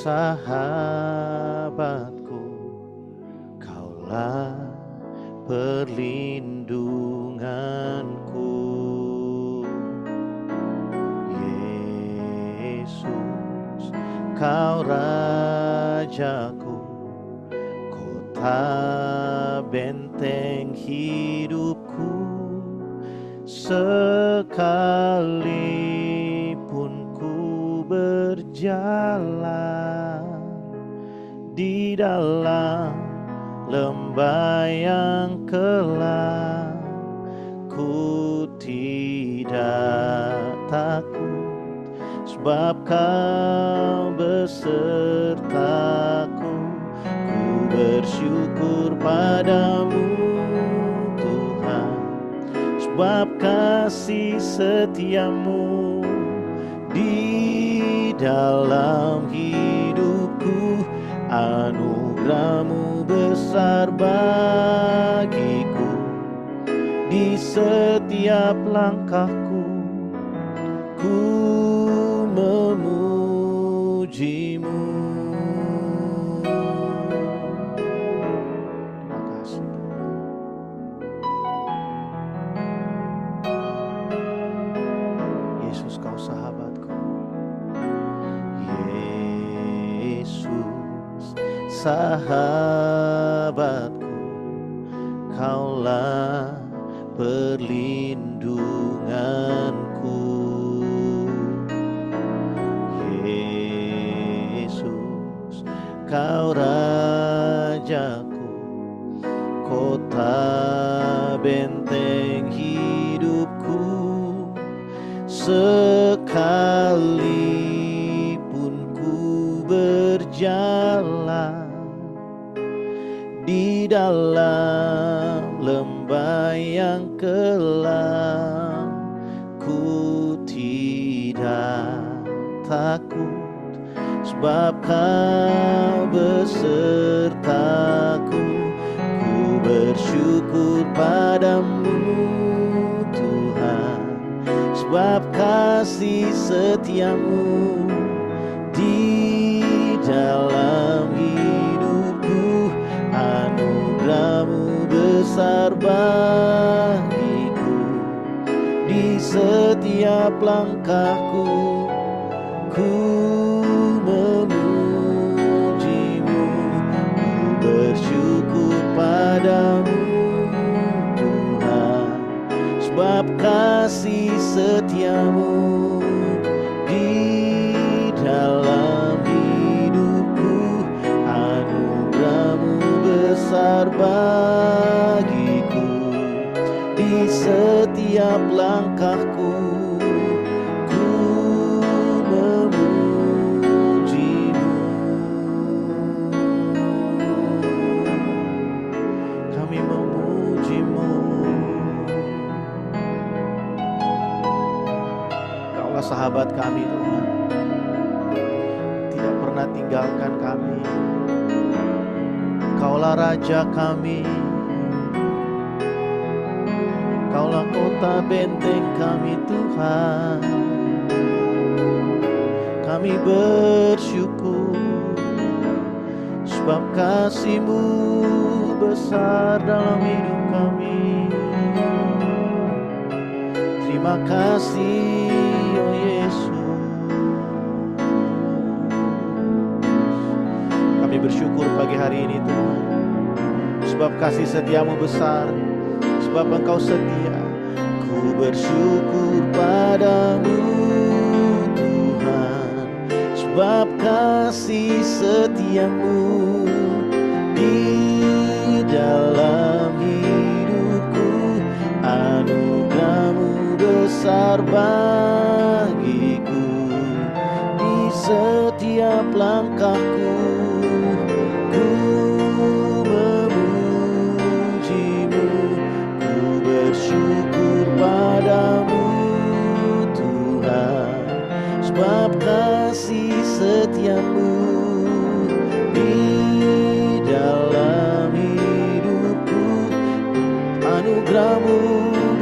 sahabatku, Kaulah perlindunganku. Yesus, Kau Rajaku, kota benteng hidupku. Sekalipun ku berjalan di dalam lembah yang gelap, ku tidak takut, sebab Kau besertaku. Ku bersyukur padamu Tuhan, sebab kasih setiamu di dalam hidupku. Anugerahmu besar bagiku, di setiap langkahku ku memujimu. Terima kasih Tuhan. Yesus, Kau sahabatku. Yesus, sahabatku, Kaulah perlindunganku. Yesus, Kau Rajaku, kota benteng hidupku. Sekalipun ku berjalan di dalam lembah yang gelap, ku tidak takut, sebab Kau besertaku. Ku bersyukur padamu Tuhan, sebab kasih setiamu di dalam hidupku. Anugerahmu besar bagiku, di setiap langkahku ku memujimu. Ku bersyukur padamu Tuhan, sebab kasih setiamu di dalam hidupku. Anugerahmu besar bagiku, di setiap langkahku ku memujimu. Kami memujimu. Kaulah sahabat kami Tuhan, tidak pernah tinggalkan kami. Kaulah Raja kami, Kaulah kota benteng kami Tuhan. Kami bersyukur, sebab kasih-Mu besar dalam hidup kami. Terima kasih oh Yesus. Kami bersyukur pagi hari ini Tuhan, sebab kasih setiamu besar, sebab Engkau setia. Ku bersyukur padamu Tuhan, sebab kasih setiamu di dalam hidupku. Anugerahmu besar bagiku, di setiap langkahku ku memujimu. Ku bersyukur padamu Tuhan, sebab kasih setiamu di dalam hidupku. Anugerahmu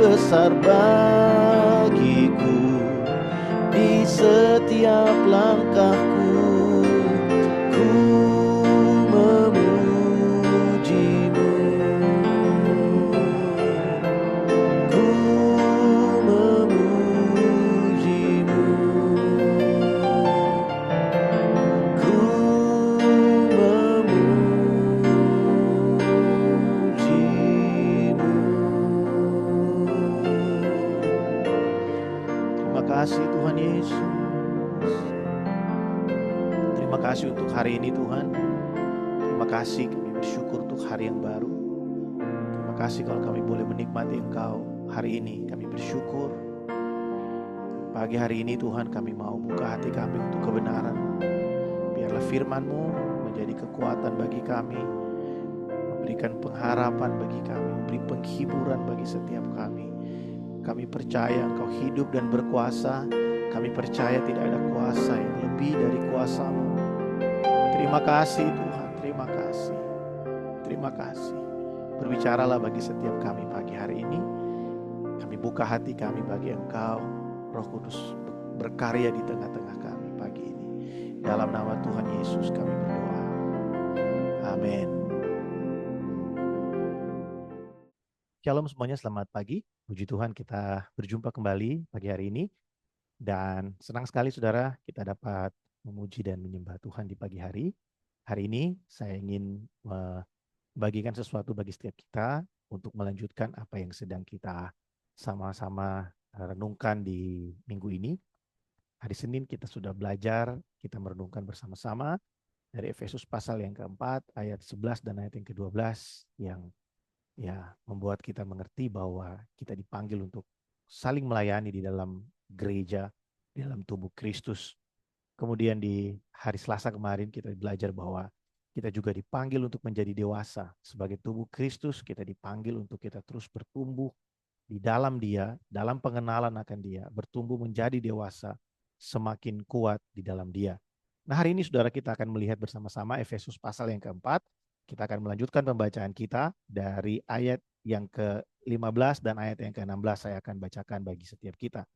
besar bagiku, di setiap langkahku Terima kasih untuk hari ini Tuhan. Terima kasih, kami bersyukur untuk hari yang baru. Terima kasih kalau kami boleh menikmati Engkau hari ini. Kami bersyukur. Pagi hari ini Tuhan, kami mau buka hati kami untuk kebenaran. Biarlah firman-Mu menjadi kekuatan bagi kami, memberikan pengharapan bagi kami, memberi penghiburan bagi setiap kami. Kami percaya Engkau hidup dan berkuasa. Kami percaya tidak ada kuasa yang lebih dari kuasa-Mu. Terima kasih Tuhan, terima kasih. Terima kasih. Berbicaralah bagi setiap kami pagi hari ini. Kami buka hati kami bagi Engkau. Roh Kudus berkarya di tengah-tengah kami pagi ini. Dalam nama Tuhan Yesus kami berdoa. Amin. Shalom semuanya, selamat pagi. Puji Tuhan, kita berjumpa kembali pagi hari ini. Dan senang sekali saudara kita dapat memuji dan menyembah Tuhan di pagi hari. Hari ini saya ingin membagikan sesuatu bagi setiap kita untuk melanjutkan apa yang sedang kita sama-sama renungkan di minggu ini. Hari Senin kita sudah belajar, kita merenungkan bersama-sama dari Efesus pasal yang keempat, ayat 11 dan ayat yang ke-12 yang membuat kita mengerti bahwa kita dipanggil untuk saling melayani di dalam gereja, di dalam tubuh Kristus. Kemudian di hari Selasa kemarin kita belajar bahwa kita juga dipanggil untuk menjadi dewasa. Sebagai tubuh Kristus kita dipanggil untuk kita terus bertumbuh di dalam Dia, dalam pengenalan akan Dia, bertumbuh menjadi dewasa, semakin kuat di dalam Dia. Nah, hari ini saudara kita akan melihat bersama-sama Efesus pasal yang keempat. Kita akan melanjutkan pembacaan kita dari ayat yang ke-15 dan ayat yang ke-16 saya akan bacakan bagi setiap kita.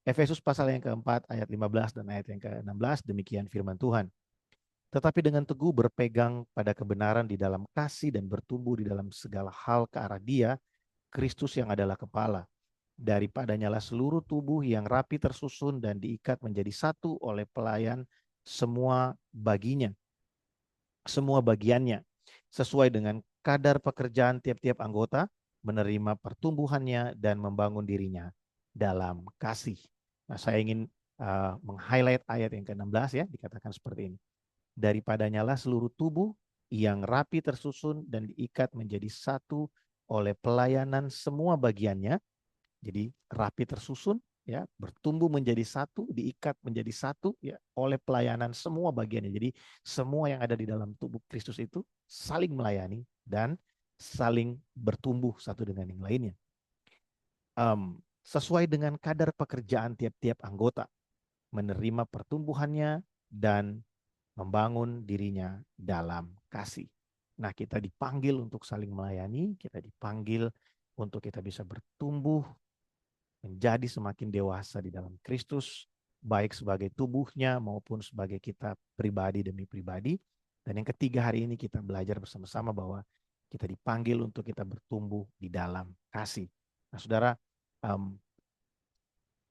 Efesus pasal yang keempat, ayat 15 dan ayat yang ke-16, demikian firman Tuhan. Tetapi dengan teguh berpegang pada kebenaran di dalam kasih dan bertumbuh di dalam segala hal ke arah Dia, Kristus yang adalah kepala. Daripadanya lah seluruh tubuh yang rapi tersusun dan diikat menjadi satu oleh pelayan semua bagiannya, sesuai dengan kadar pekerjaan tiap-tiap anggota, menerima pertumbuhannya dan membangun dirinya dalam kasih. Nah, saya ingin meng-highlight ayat yang ke-16 ya, dikatakan seperti ini. Daripadanya lah seluruh tubuh yang rapi tersusun dan diikat menjadi satu oleh pelayanan semua bagiannya. Jadi rapi tersusun, ya, bertumbuh menjadi satu, diikat menjadi satu, ya, oleh pelayanan semua bagiannya. Jadi semua yang ada di dalam tubuh Kristus itu saling melayani dan saling bertumbuh satu dengan yang lainnya. Sesuai dengan kadar pekerjaan tiap-tiap anggota, menerima pertumbuhannya dan membangun dirinya dalam kasih. Nah, kita dipanggil untuk saling melayani, kita dipanggil untuk kita bisa bertumbuh menjadi semakin dewasa di dalam Kristus, baik sebagai tubuhnya maupun sebagai kita pribadi demi pribadi. Dan yang ketiga, hari ini kita belajar bersama-sama bahwa kita dipanggil untuk kita bertumbuh di dalam kasih. Nah, saudara,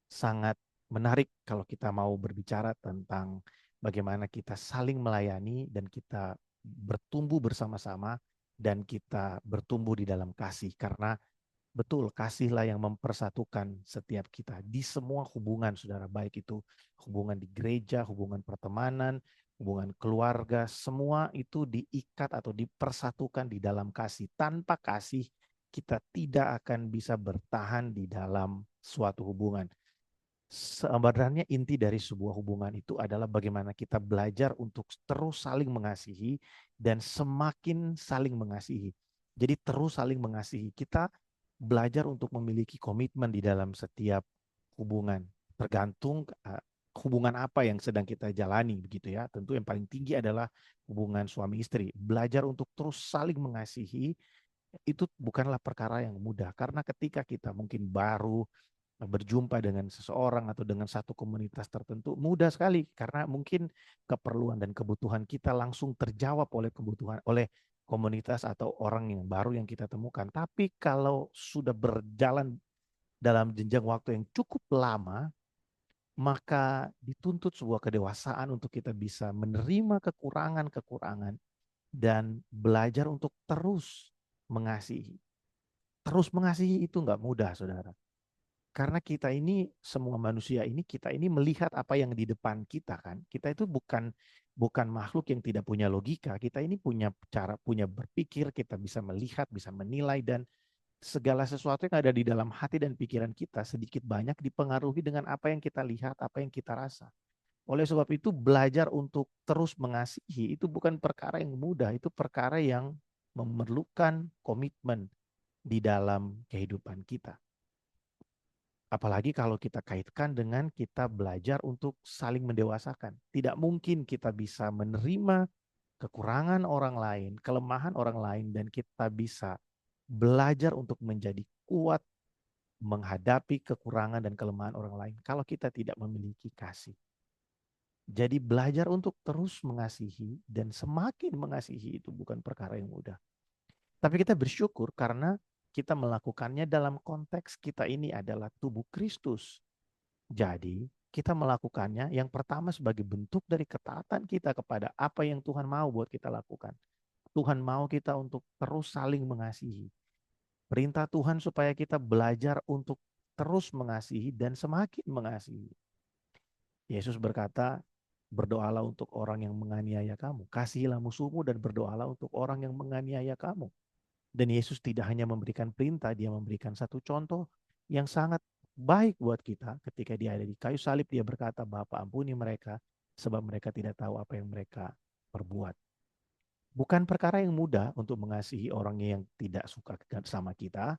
sangat menarik kalau kita mau berbicara tentang bagaimana kita saling melayani dan kita bertumbuh bersama-sama dan kita bertumbuh di dalam kasih. Karena betul, kasihlah yang mempersatukan setiap kita di semua hubungan, saudara. Baik itu hubungan di gereja, hubungan pertemanan, hubungan keluarga, semua itu diikat atau dipersatukan di dalam kasih. Tanpa kasih, kita tidak akan bisa bertahan di dalam suatu hubungan. Sebenarnya inti dari sebuah hubungan itu adalah bagaimana kita belajar untuk terus saling mengasihi dan semakin saling mengasihi. Jadi terus saling mengasihi. Kita belajar untuk memiliki komitmen di dalam setiap hubungan. Tergantung hubungan apa yang sedang kita jalani, begitu ya. Tentu yang paling tinggi adalah hubungan suami istri. Belajar untuk terus saling mengasihi itu bukanlah perkara yang mudah. Karena ketika kita mungkin baru berjumpa dengan seseorang atau dengan satu komunitas tertentu, mudah sekali karena mungkin keperluan dan kebutuhan kita langsung terjawab oleh komunitas atau orang yang baru yang kita temukan. Tapi kalau sudah berjalan dalam jenjang waktu yang cukup lama, maka dituntut sebuah kedewasaan untuk kita bisa menerima kekurangan-kekurangan dan belajar untuk terus mengasihi. Terus mengasihi itu nggak mudah, saudara. Karena kita ini, semua manusia ini, kita ini melihat apa yang di depan kita kan. Kita itu bukan makhluk yang tidak punya logika. Kita ini punya cara, punya berpikir, kita bisa melihat, bisa menilai, dan segala sesuatu yang ada di dalam hati dan pikiran kita sedikit banyak dipengaruhi dengan apa yang kita lihat, apa yang kita rasa. Oleh sebab itu, belajar untuk terus mengasihi itu bukan perkara yang mudah, itu perkara yang memerlukan komitmen di dalam kehidupan kita. Apalagi kalau kita kaitkan dengan kita belajar untuk saling mendewasakan. Tidak mungkin kita bisa menerima kekurangan orang lain, kelemahan orang lain, dan kita bisa belajar untuk menjadi kuat menghadapi kekurangan dan kelemahan orang lain kalau kita tidak memiliki kasih. Jadi belajar untuk terus mengasihi dan semakin mengasihi itu bukan perkara yang mudah. Tapi kita bersyukur karena kita melakukannya dalam konteks kita ini adalah tubuh Kristus. Jadi kita melakukannya yang pertama sebagai bentuk dari ketaatan kita kepada apa yang Tuhan mau buat kita lakukan. Tuhan mau kita untuk terus saling mengasihi. Perintah Tuhan supaya kita belajar untuk terus mengasihi dan semakin mengasihi. Yesus berkata, berdoalah untuk orang yang menganiaya kamu. Kasihilah musuhmu dan berdoalah untuk orang yang menganiaya kamu. Dan Yesus tidak hanya memberikan perintah, dia memberikan satu contoh yang sangat baik buat kita. Ketika dia ada di kayu salib, dia berkata, Bapa ampuni mereka, sebab mereka tidak tahu apa yang mereka perbuat. Bukan perkara yang mudah untuk mengasihi orang yang tidak suka sama kita.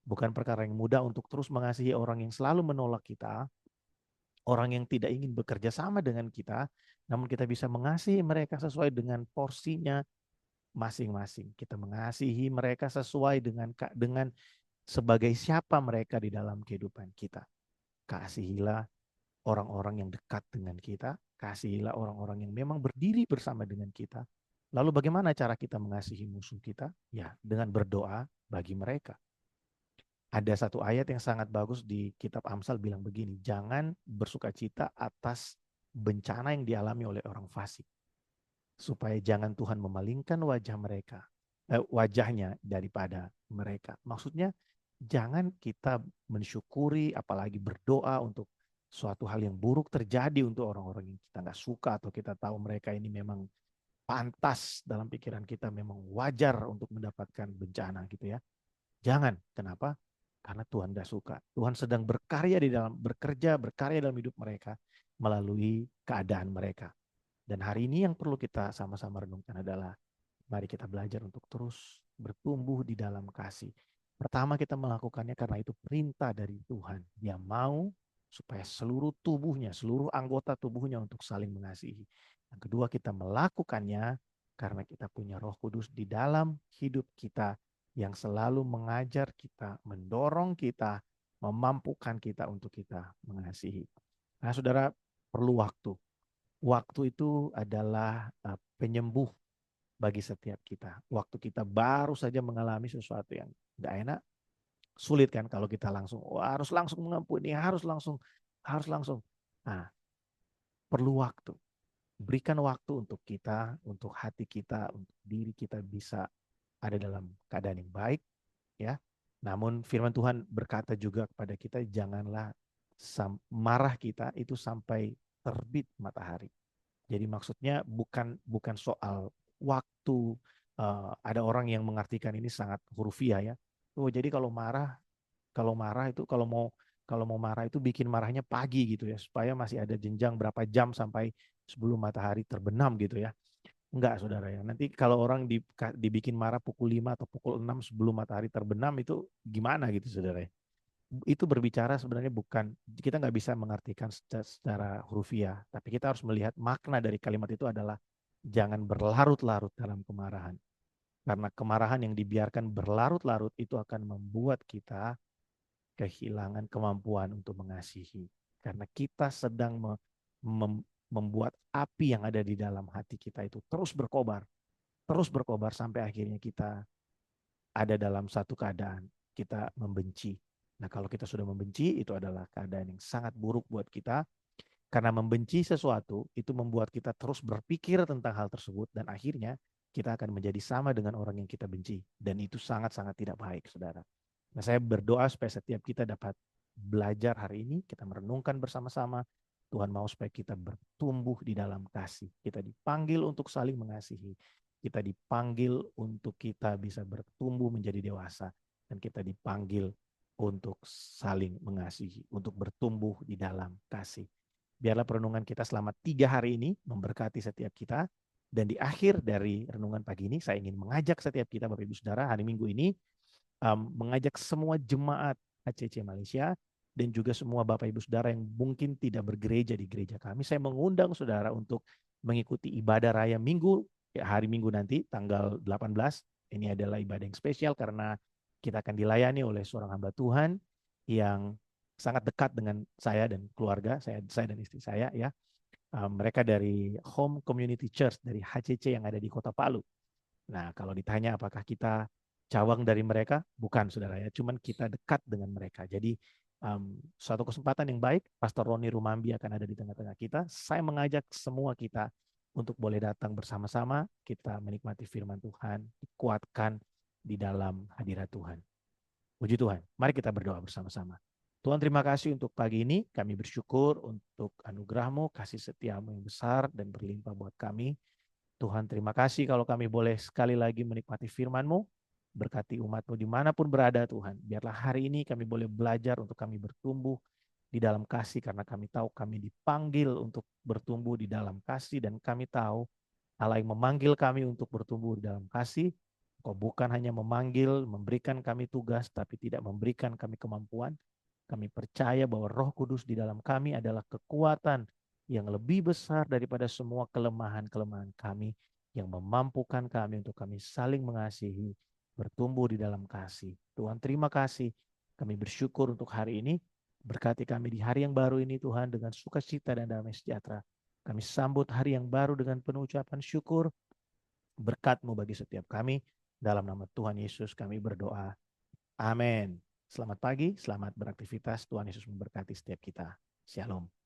Bukan perkara yang mudah untuk terus mengasihi orang yang selalu menolak kita. Orang yang tidak ingin bekerja sama dengan kita. Namun kita bisa mengasihi mereka sesuai dengan porsinya masing-masing. Kita mengasihi mereka sesuai dengan sebagai siapa mereka di dalam kehidupan kita. Kasihilah orang-orang yang dekat dengan kita. Kasihilah orang-orang yang memang berdiri bersama dengan kita. Lalu bagaimana cara kita mengasihi musuh kita? Ya, dengan berdoa bagi mereka. Ada satu ayat yang sangat bagus di kitab Amsal bilang begini, jangan bersukacita atas bencana yang dialami oleh orang fasik. Supaya jangan Tuhan memalingkan wajahnya daripada mereka. Maksudnya jangan kita mensyukuri apalagi berdoa untuk suatu hal yang buruk terjadi untuk orang-orang yang kita nggak suka atau kita tahu mereka ini memang pantas dalam pikiran kita memang wajar untuk mendapatkan bencana gitu ya. Jangan. Kenapa? Karena Tuhan nggak suka. Tuhan sedang berkarya dalam hidup mereka melalui keadaan mereka. Dan hari ini yang perlu kita sama-sama renungkan adalah mari kita belajar untuk terus bertumbuh di dalam kasih. Pertama kita melakukannya karena itu perintah dari Tuhan. Dia mau supaya seluruh tubuhnya, seluruh anggota tubuhnya untuk saling mengasihi. Yang kedua kita melakukannya karena kita punya Roh Kudus di dalam hidup kita yang selalu mengajar kita, mendorong kita, memampukan kita untuk kita mengasihi. Nah, saudara, perlu waktu. Waktu itu adalah penyembuh bagi setiap kita. Waktu kita baru saja mengalami sesuatu yang tidak enak, sulit kan kalau kita langsung, harus langsung mengampuni, harus langsung. Nah, perlu waktu. Berikan waktu untuk kita, untuk hati kita, untuk diri kita bisa ada dalam keadaan yang baik, ya. Namun firman Tuhan berkata juga kepada kita, janganlah marah kita itu sampai terbit matahari. Jadi maksudnya bukan soal waktu. Ada orang yang mengartikan ini sangat hurufiah ya. Oh, jadi kalau marah itu kalau mau marah itu bikin marahnya pagi gitu ya, supaya masih ada jenjang berapa jam sampai sebelum matahari terbenam gitu ya. Enggak, saudara ya. Nanti kalau orang dibikin marah pukul 5 atau pukul 6 sebelum matahari terbenam itu gimana gitu, saudara ya. Itu berbicara sebenarnya bukan, kita nggak bisa mengartikan secara hurufiah, tapi kita harus melihat makna dari kalimat itu adalah jangan berlarut-larut dalam kemarahan. Karena kemarahan yang dibiarkan berlarut-larut itu akan membuat kita kehilangan kemampuan untuk mengasihi. Karena kita sedang membuat api yang ada di dalam hati kita itu terus berkobar sampai akhirnya kita ada dalam satu keadaan kita membenci. Nah, kalau kita sudah membenci, itu adalah keadaan yang sangat buruk buat kita. Karena membenci sesuatu, itu membuat kita terus berpikir tentang hal tersebut. Dan akhirnya kita akan menjadi sama dengan orang yang kita benci. Dan itu sangat-sangat tidak baik, saudara. Nah, saya berdoa supaya setiap kita dapat belajar hari ini, kita merenungkan bersama-sama. Tuhan mau supaya kita bertumbuh di dalam kasih. Kita dipanggil untuk saling mengasihi. Kita dipanggil untuk kita bisa bertumbuh menjadi dewasa. Dan kita dipanggil untuk saling mengasihi, untuk bertumbuh di dalam kasih. Biarlah perenungan kita selama 3 hari ini memberkati setiap kita. Dan di akhir dari renungan pagi ini, saya ingin mengajak setiap kita, Bapak Ibu Saudara, hari Minggu ini, mengajak semua jemaat HCC Malaysia dan juga semua Bapak Ibu Saudara yang mungkin tidak bergereja di gereja kami. Saya mengundang saudara untuk mengikuti ibadah raya Minggu, ya, hari Minggu nanti tanggal 18. Ini adalah ibadah yang spesial karena kita akan dilayani oleh seorang hamba Tuhan yang sangat dekat dengan saya dan keluarga, saya dan istri saya ya. Mereka dari Home Community Church, dari HCC yang ada di Kota Palu. Nah, kalau ditanya apakah kita cawang dari mereka, bukan saudara ya, cuman kita dekat dengan mereka. Jadi suatu kesempatan yang baik, Pastor Roni Rumambi akan ada di tengah-tengah kita. Saya mengajak semua kita untuk boleh datang bersama-sama, kita menikmati firman Tuhan, dikuatkan di dalam hadirat Tuhan. Puji Tuhan, mari kita berdoa bersama-sama. Tuhan, terima kasih untuk pagi ini. Kami bersyukur untuk anugerah-Mu, kasih setia-Mu yang besar dan berlimpah buat kami. Tuhan, terima kasih kalau kami boleh sekali lagi menikmati firman-Mu. Berkati umat-Mu dimanapun berada, Tuhan. Biarlah hari ini kami boleh belajar untuk kami bertumbuh di dalam kasih, karena kami tahu kami dipanggil untuk bertumbuh di dalam kasih, dan kami tahu Allah yang memanggil kami untuk bertumbuh di dalam kasih. Kau bukan hanya memanggil, memberikan kami tugas, tapi tidak memberikan kami kemampuan. Kami percaya bahwa Roh Kudus di dalam kami adalah kekuatan yang lebih besar daripada semua kelemahan-kelemahan kami, yang memampukan kami untuk kami saling mengasihi, bertumbuh di dalam kasih. Tuhan, terima kasih. Kami bersyukur untuk hari ini. Berkati kami di hari yang baru ini, Tuhan, dengan sukacita dan damai sejahtera. Kami sambut hari yang baru dengan penuh ucapan syukur. Berkat-Mu bagi setiap kami. Dalam nama Tuhan Yesus kami berdoa. Amin. Selamat pagi, selamat beraktivitas. Tuhan Yesus memberkati setiap kita. Shalom.